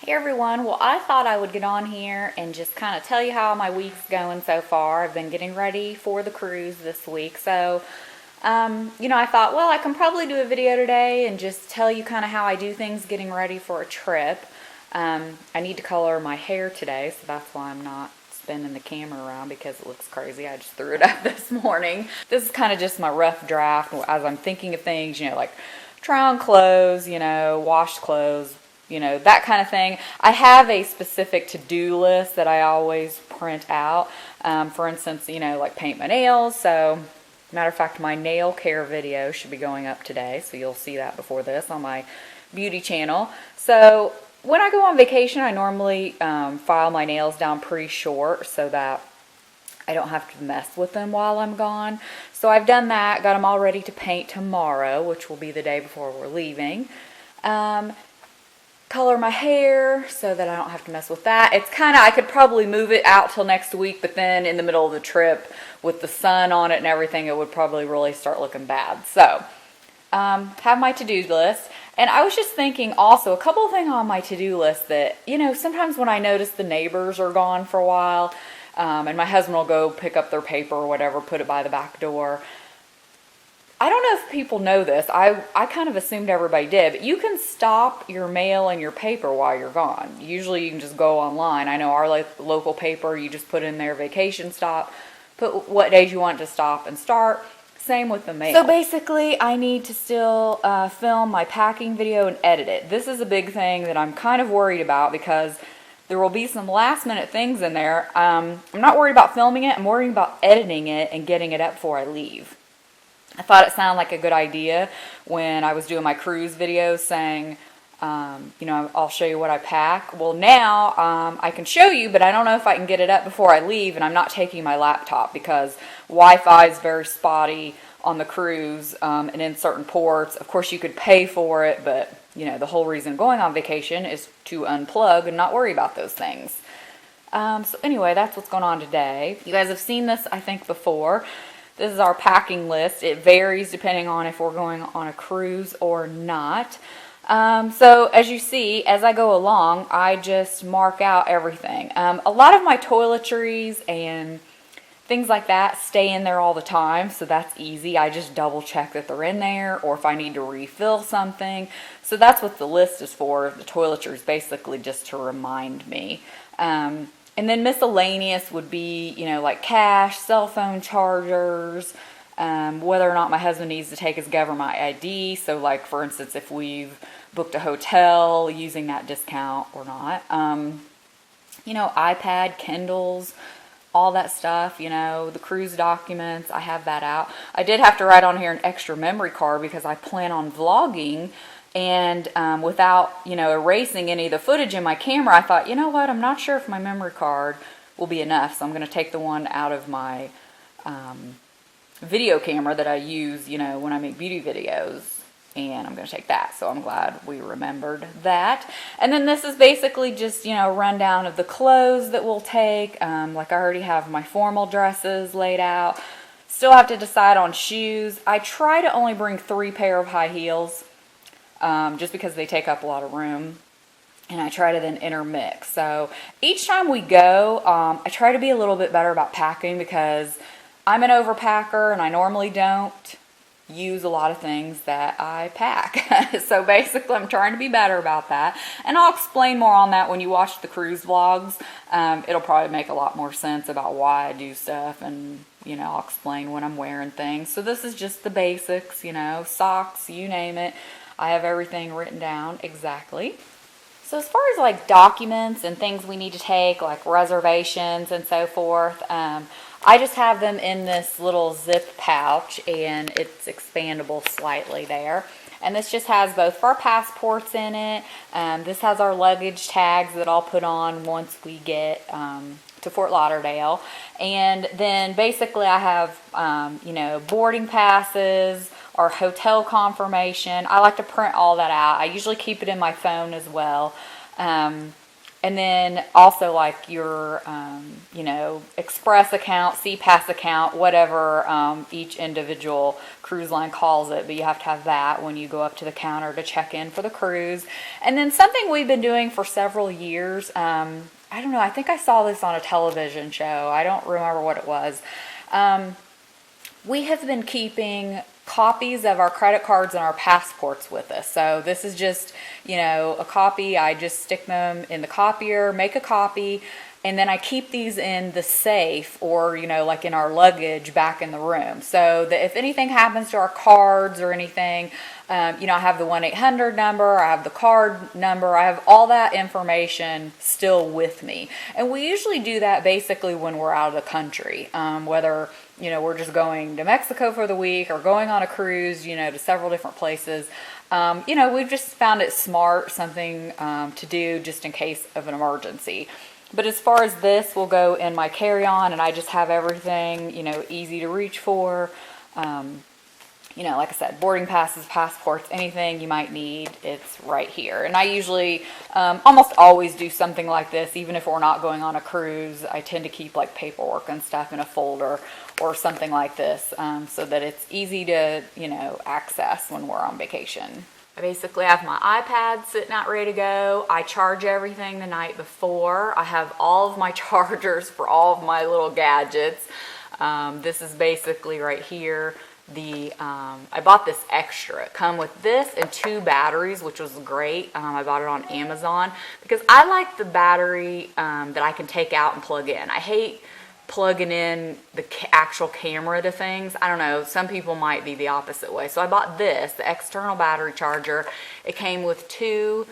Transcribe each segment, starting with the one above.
Hey everyone, well I thought I would get on here and just kind of tell you how my week's going so far. I've been getting ready for the cruise this week, so I thought, well, I can probably do a video today and just tell you kind of how I do things getting ready for a trip. I need to color my hair today, so that's why I'm not spinning the camera around because it looks crazy. I just threw it up this morning. This is kind of just my rough draft as I'm thinking of things, like try on clothes, wash clothes, that kind of thing. I have a specific to-do list that I always print out. For instance, like paint my nails. So, matter of fact, my nail care video should be going up today. So you'll see that before this on my beauty channel. So when I go on vacation, I normally file my nails down pretty short so that I don't have to mess with them while I'm gone. So I've done that, got them all ready to paint tomorrow, which will be the day before we're leaving. Color my hair so that I don't have to mess with that. It's kind of, I could probably move it out till next week, but then in the middle of the trip with the sun on it and everything, it would probably really start looking bad. So, have my to-do list. And I was just thinking also a couple of things on my to-do list that, sometimes when I notice the neighbors are gone for a while, and my husband will go pick up their paper or whatever, put it by the back door. I don't know if people know this. I kind of assumed everybody did, but you can stop your mail and your paper while you're gone. Usually you can just go online. I know our local paper, you just put in there vacation stop, put what days you want to stop and start. Same with the mail. So basically I need to still film my packing video and edit it. This is a big thing that I'm kind of worried about because there will be some last minute things in there. I'm not worried about filming it. I'm worried about editing it and getting it up before I leave. I thought it sounded like a good idea when I was doing my cruise videos saying, I'll show you what I pack. Well, now I can show you, but I don't know if I can get it up before I leave, and I'm not taking my laptop because Wi-Fi is very spotty on the cruise and in certain ports. Of course, you could pay for it, but, the whole reason going on vacation is to unplug and not worry about those things. So anyway, that's what's going on today. You guys have seen this, I think, before. This is our packing list. It varies depending on if we're going on a cruise or not. So as you see, as I go along, I just mark out everything. A lot of my toiletries and things like that stay in there all the time, so that's easy. I just double check that they're in there, or if I need to refill something. So that's what the list is for. The toiletries basically just to remind me. And then miscellaneous would be, like cash, cell phone chargers, whether or not my husband needs to take his government ID. So like, for instance, if we've booked a hotel using that discount or not. iPad, Kindles, all that stuff, the cruise documents, I have that out. I did have to write on here an extra memory card because I plan on vlogging. And without, erasing any of the footage in my camera, I thought, you know what, I'm not sure if my memory card will be enough. So I'm going to take the one out of my video camera that I use, when I make beauty videos. And I'm going to take that. So I'm glad we remembered that. And then this is basically just, a rundown of the clothes that we'll take. Like I already have my formal dresses laid out. Still have to decide on shoes. I try to only bring 3 pair of high heels. Just because they take up a lot of room, and I try to then intermix. So each time we go, I try to be a little bit better about packing because I'm an overpacker and I normally don't use a lot of things that I pack. So basically I'm trying to be better about that, and I'll explain more on that when you watch the cruise vlogs. It'll probably make a lot more sense about why I do stuff, and I'll explain when I'm wearing things. So this is just the basics, socks, you name it. I have everything written down exactly. So as far as like documents and things we need to take, like reservations and so forth, I just have them in this little zip pouch, and it's expandable slightly there. And this just has both of our passports in it. This has our luggage tags that I'll put on once we get to Fort Lauderdale. And then basically I have, boarding passes, our hotel confirmation. I like to print all that out. I usually keep it in my phone as well. And And then also like your, you know, Express account, CPass account, whatever each individual cruise line calls it. But you have to have that when you go up to the counter to check in for the cruise. And then something we've been doing for several years, I don't know, I think I saw this on a television show. I don't remember what it was. We have been keeping copies of our credit cards and our passports with us. So this is just, you know, a copy. I just stick them in the copier, make a copy, and then I keep these in the safe or, you know, like in our luggage back in the room. So that if anything happens to our cards or anything, you know, I have the 1-800 number, I have the card number, I have all that information still with me. And we usually do that basically when we're out of the country, whether, you know, we're just going to Mexico for the week or going on a cruise, you know, to several different places. You know, we've just found it smart, something to do just in case of an emergency. But as far as this will go in my carry-on, and I just have everything, you know, easy to reach for. You know, like I said, boarding passes, passports, anything you might need, it's right here. And I usually almost always do something like this, even if we're not going on a cruise. I tend to keep like paperwork and stuff in a folder or something like this so that it's easy to, you know, access when we're on vacation. I basically have my iPad sitting out ready to go. I charge everything the night before. I have all of my chargers for all of my little gadgets. This is basically right here. I bought this extra. It come with this and 2 batteries, which was great. I bought it on Amazon because I like the battery that I can take out and plug in. I hate plugging in the actual camera to things. I don't know, some people might be the opposite way. So I bought this, the external battery charger. It came with 2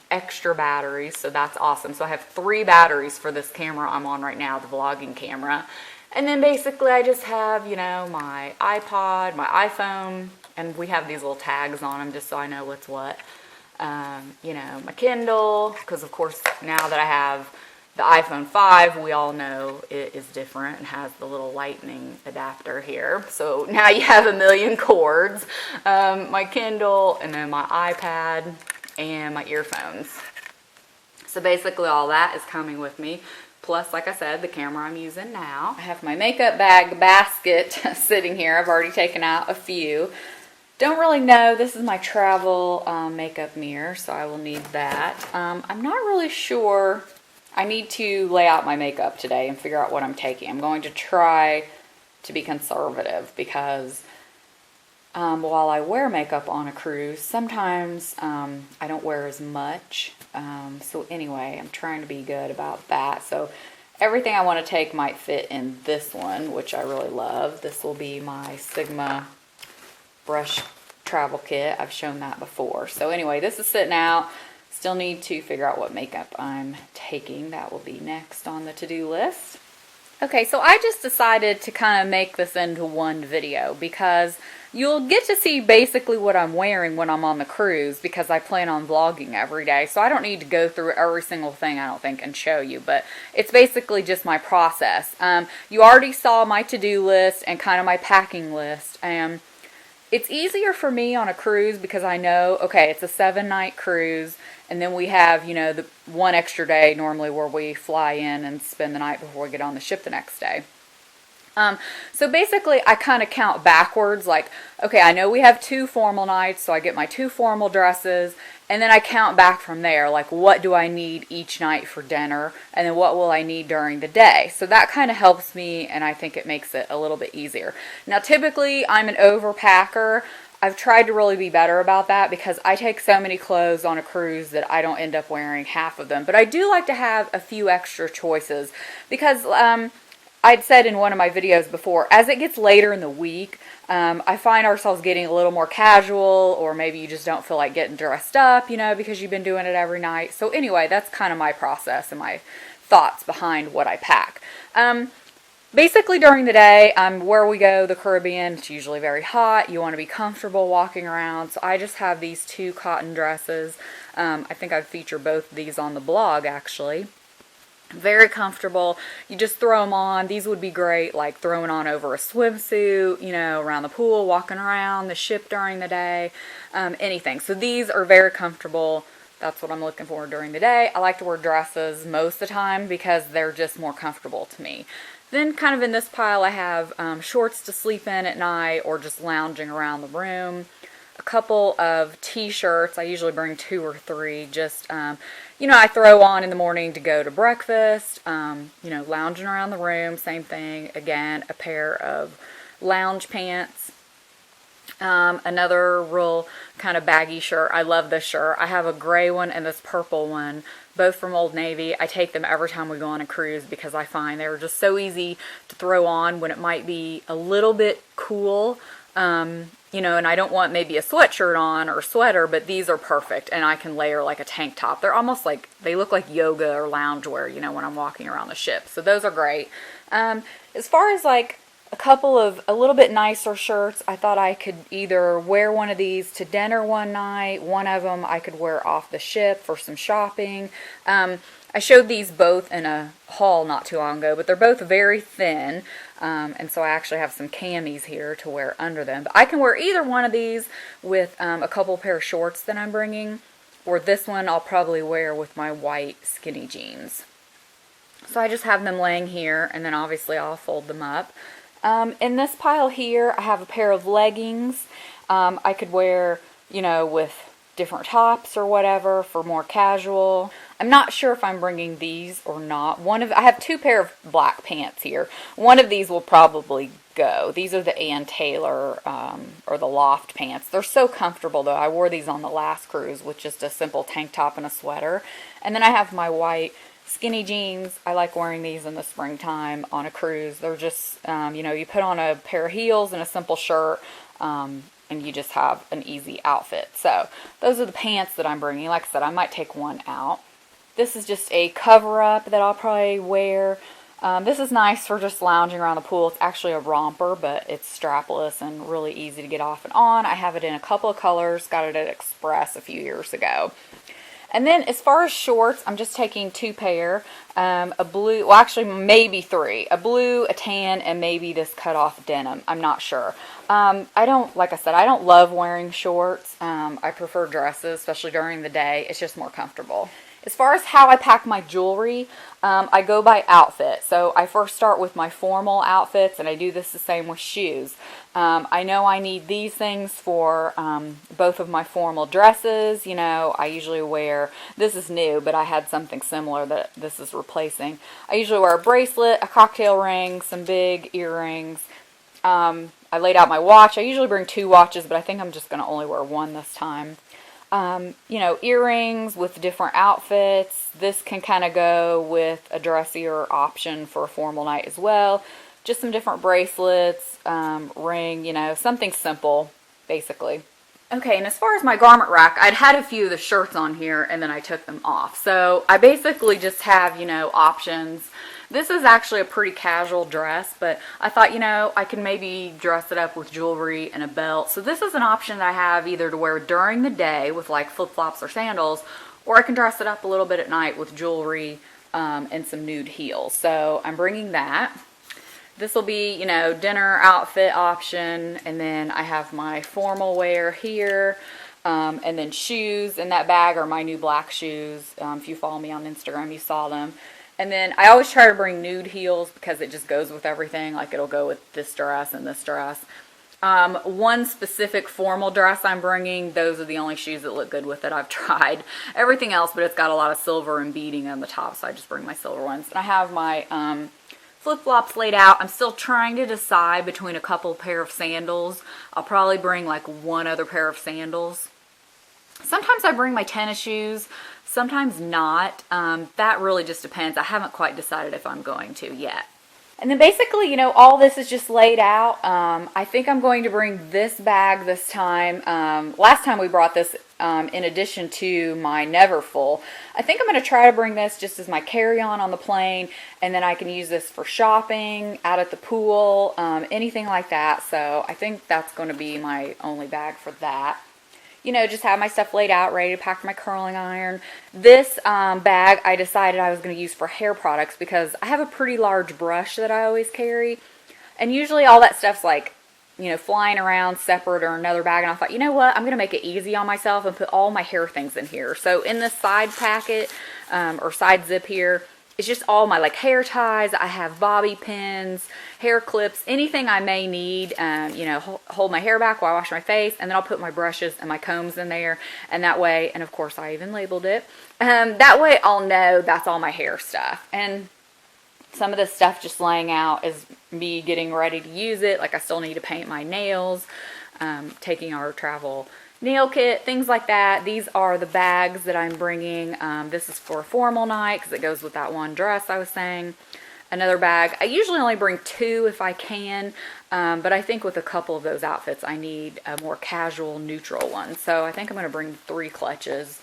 extra batteries, so that's awesome. So I have 3 batteries for this camera I'm on right now, the vlogging camera. And then basically I just have, you know, my iPod, my iPhone, and we have these little tags on them just so I know what's what. You know, my Kindle, because of course now that I have the iPhone 5, we all know it is different and has the little lightning adapter here. So now you have a million cords. My Kindle, and then my iPad, and my earphones. So basically all that is coming with me. Plus, like I said, the camera I'm using now. I have my makeup bag basket sitting here. I've already taken out a few. Don't really know. This is my travel makeup mirror, so I will need that. I'm not really sure. I need to lay out my makeup today and figure out what I'm taking. I'm going to try to be conservative because while I wear makeup on a cruise, sometimes I don't wear as much. So anyway, I'm trying to be good about that. So everything I want to take might fit in this one, which I really love. This will be my Sigma brush travel kit. I've shown that before. So anyway, this is sitting out. Still need to figure out what makeup I'm taking. That will be next on the to-do list. Okay, so I just decided to kind of make this into one video because you'll get to see basically what I'm wearing when I'm on the cruise because I plan on vlogging every day. So I don't need to go through every single thing, I don't think, and show you. But it's basically just my process. You already saw my to-do list and kind of my packing list. It's easier for me on a cruise because I know, okay, it's a 7-night cruise. And then we have, you know, the one extra day normally where we fly in and spend the night before we get on the ship the next day. So basically I kind of count backwards, like, okay, I know we have 2 formal nights, so I get my 2 formal dresses, and then I count back from there, like what do I need each night for dinner, and then what will I need during the day. So that kind of helps me, and I think it makes it a little bit easier. Now typically I'm an overpacker. I've tried to really be better about that because I take so many clothes on a cruise that I don't end up wearing half of them. But I do like to have a few extra choices because I'd said in one of my videos before, as it gets later in the week, I find ourselves getting a little more casual, or maybe you just don't feel like getting dressed up, you know, because you've been doing it every night. So anyway, that's kind of my process and my thoughts behind what I pack. Basically during the day, where we go, the Caribbean, it's usually very hot. You want to be comfortable walking around. So I just have these 2 cotton dresses. I think I've featured both of these on the blog actually. Very comfortable. You just throw them on. These would be great like throwing on over a swimsuit, you know, around the pool, walking around the ship during the day, anything. So these are very comfortable That's what I'm looking for during the day. I like to wear dresses most of the time because they're just more comfortable to me. Then kind of in this pile I have shorts to sleep in at night or just lounging around the room. A couple of t-shirts. I usually bring 2 or 3 just, I throw on in the morning to go to breakfast, lounging around the room, same thing. Again, a pair of lounge pants. Another real kind of baggy shirt. I love this shirt. I have a gray one and this purple one, both from Old Navy. I take them every time we go on a cruise because I find they're just so easy to throw on when it might be a little bit cool. And I don't want maybe a sweatshirt on or sweater, but these are perfect, and I can layer like a tank top. They're almost like, they look like yoga or loungewear, when I'm walking around the ship. So those are great. As far as like a couple of a little bit nicer shirts, I thought I could either wear one of these to dinner one night. One of them I could wear off the ship for some shopping. I showed these both in a haul not too long ago, but they're both very thin. And so I actually have some camis here to wear under them. But I can wear either one of these with a couple pair of shorts that I'm bringing, or this one I'll probably wear with my white skinny jeans. So I just have them laying here, and then obviously I'll fold them up. In this pile here, I have a pair of leggings. I could wear, with different tops or whatever for more casual. I'm not sure if I'm bringing these or not. I have 2 pair of black pants here. One of these will probably go. These are the Ann Taylor or the Loft pants. They're so comfortable though. I wore these on the last cruise with just a simple tank top and a sweater. And then I have my white skinny jeans. I like wearing these in the springtime on a cruise. They're just, you put on a pair of heels and a simple shirt, and you just have an easy outfit. So those are the pants that I'm bringing. Like I said, I might take one out. This is just a cover-up that I'll probably wear. This is nice for just lounging around the pool. It's actually a romper, but it's strapless and really easy to get off and on. I have it in a couple of colors. Got it at Express a few years ago. And then as far as shorts, I'm just taking 2 pair, a blue, well actually maybe 3, a blue, a tan, and maybe this cut off denim. I'm not sure. Like I said, I don't love wearing shorts. I prefer dresses, especially during the day. It's just more comfortable. As far as how I pack my jewelry, I go by outfit. So I first start with my formal outfits, and I do this the same with shoes. I know I need these things for both of my formal dresses. I usually wear, this is new, but I had something similar that this is replacing. I usually wear a bracelet, a cocktail ring, some big earrings. I laid out my watch. I usually bring 2 watches, but I think I'm just going to only wear 1 this time. Earrings with different outfits. This can kind of go with a dressier option for a formal night as well. Just some different bracelets, ring, something simple, basically. Okay, and as far as my garment rack, I'd had a few of the shirts on here and then I took them off. So I basically just have, options. This is actually a pretty casual dress, but I thought, I could maybe dress it up with jewelry and a belt. So this is an option that I have either to wear during the day with like flip-flops or sandals, or I can dress it up a little bit at night with jewelry and some nude heels. So I'm bringing that. This will be, dinner outfit option, and then I have my formal wear here, and then shoes in that bag are my new black shoes. If you follow me on Instagram, you saw them. And then I always try to bring nude heels because it just goes with everything. Like it'll go with this dress and this dress. One specific formal dress I'm bringing, those are the only shoes that look good with it. I've tried everything else, but it's got a lot of silver and beading on the top, so I just bring my silver ones. And I have my flip-flops laid out. I'm still trying to decide between a couple pair of sandals. I'll probably bring like 1 other pair of sandals. Sometimes I bring my tennis shoes, sometimes not. That really just depends. I haven't quite decided if I'm going to yet. And then basically, all this is just laid out. I think I'm going to bring this bag this time. Last time we brought this in addition to my Neverfull. I think I'm going to try to bring this just as my carry-on on the plane, and then I can use this for shopping, out at the pool, anything like that. So I think that's going to be my only bag for that. Just have my stuff laid out, ready to pack my curling iron. This bag I decided I was going to use for hair products because I have a pretty large brush that I always carry. And usually all that stuff's like, flying around separate or another bag, and I thought, you know what, I'm going to make it easy on myself and put all my hair things in here. So in this side packet, or side zip here, it's just all my like hair ties. I have bobby pins, hair clips, anything I may need, hold my hair back while I wash my face, and then I'll put my brushes and my combs in there, and that way, and of course I even labeled it, that way I'll know that's all my hair stuff. And some of this stuff just laying out is me getting ready to use it. Like I still need to paint my nails, taking our travel nail kit, things like that. These are the bags that I'm bringing. This is for a formal night because it goes with that one dress I was saying. Another bag. I usually only bring 2 if I can, but I think with a couple of those outfits I need a more casual, neutral one. So I think I'm going to bring 3 clutches.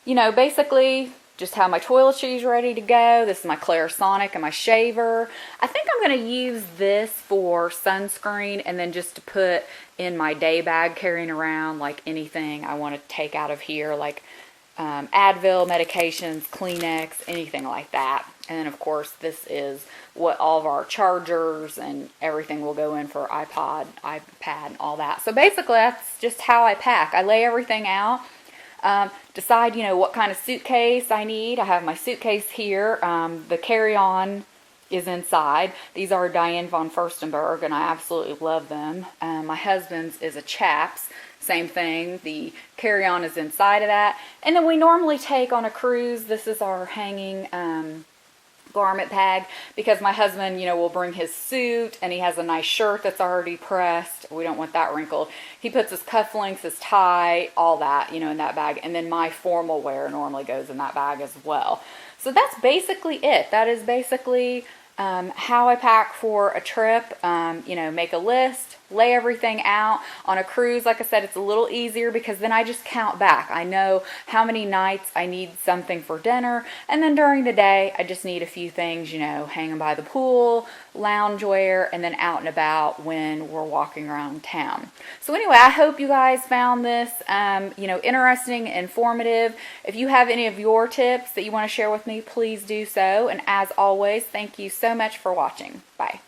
Basically just have my toiletries ready to go. This is my Clarisonic and my shaver. I think I'm going to use this for sunscreen and then just to put in my day bag, carrying around like anything I want to take out of here, like Advil, medications, Kleenex, anything like that. And then of course this is what all of our chargers and everything will go in for iPod, iPad, and all that. So basically that's just how I pack. I lay everything out. Decide, what kind of suitcase I need. I have my suitcase here. The carry-on is inside. These are Diane von Furstenberg, and I absolutely love them. My husband's is a Chaps. Same thing. The carry-on is inside of that. And then we normally take on a cruise. This is our hanging garment bag, because my husband, will bring his suit, and he has a nice shirt that's already pressed. We don't want that wrinkled. He puts his cufflinks, his tie, all that, in that bag. And then my formal wear normally goes in that bag as well. So that's basically it. That is basically how I pack for a trip. Make a list, lay everything out. On a cruise, like I said, it's a little easier because then I just count back. I know how many nights I need something for dinner, and then during the day I just need a few things, hanging by the pool, loungewear, and then out and about when we're walking around town. So anyway, I hope you guys found this interesting, informative. If you have any of your tips that you want to share with me, please do so. And as always, thank you so much for watching. Bye.